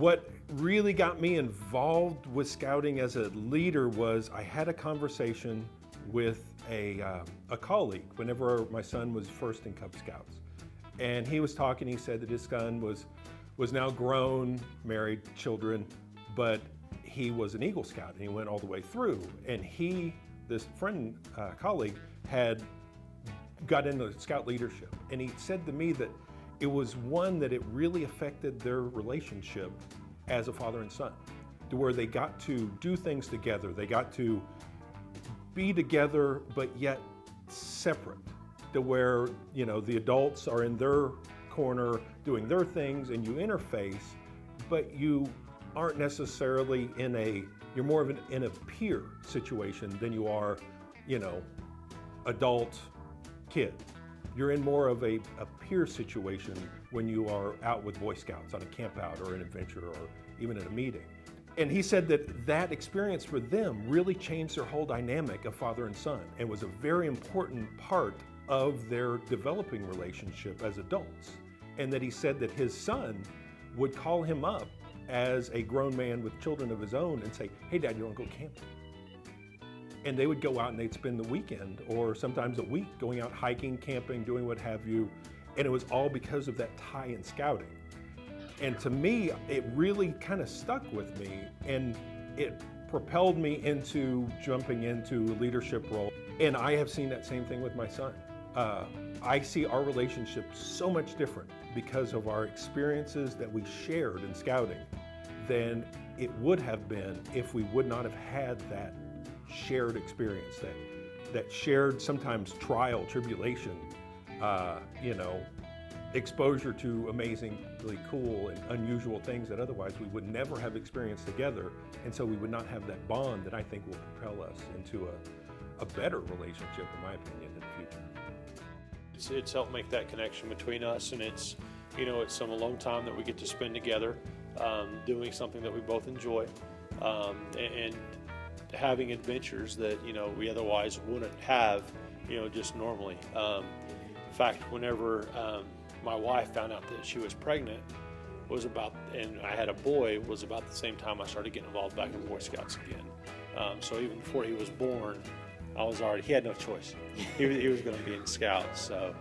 What really got me involved with scouting as a leader was I had a conversation with a colleague whenever my son was first in Cub Scouts. And he was talking, he said that his son was now grown, married, children, but he was an Eagle Scout and he went all the way through. And this friend, colleague, had got into Scout leadership. And he said to me that it was one that it really affected their relationship as a father and son, to where they got to do things together. They got to be together, but yet separate, to where, you know, the adults are in their corner doing their things and you interface, but you aren't necessarily you're more of in a peer situation than you are, you know, adult kid. You're in more of a peer situation when you are out with Boy Scouts on a camp out or an adventure or even at a meeting. And he said that experience for them really changed their whole dynamic of father and son and was a very important part of their developing relationship as adults. And that he said that his son would call him up as a grown man with children of his own and say, "Hey Dad, you wanna go camping?" And they would go out and they'd spend the weekend or sometimes a week going out hiking, camping, doing what have you. And it was all because of that tie in scouting. And to me, it really kind of stuck with me and it propelled me into jumping into a leadership role. And I have seen that same thing with my son. I see our relationship so much different because of our experiences that we shared in scouting than it would have been if we would not have had that shared experience, that shared sometimes trial, tribulation, you know, exposure to amazingly cool and unusual things that otherwise we would never have experienced together. And so we would not have that bond that I think will propel us into a better relationship, in my opinion, in the future. It's helped make that connection between us, and it's, you know, it's some alone time that we get to spend together, doing something that we both enjoy, and having adventures that, you know, we otherwise wouldn't have, you know, just normally. In fact, whenever my wife found out that she was pregnant, and I had a boy, was about the same time I started getting involved back in Boy Scouts again. So even before he was born, he had no choice. He was going to be in Scouts. So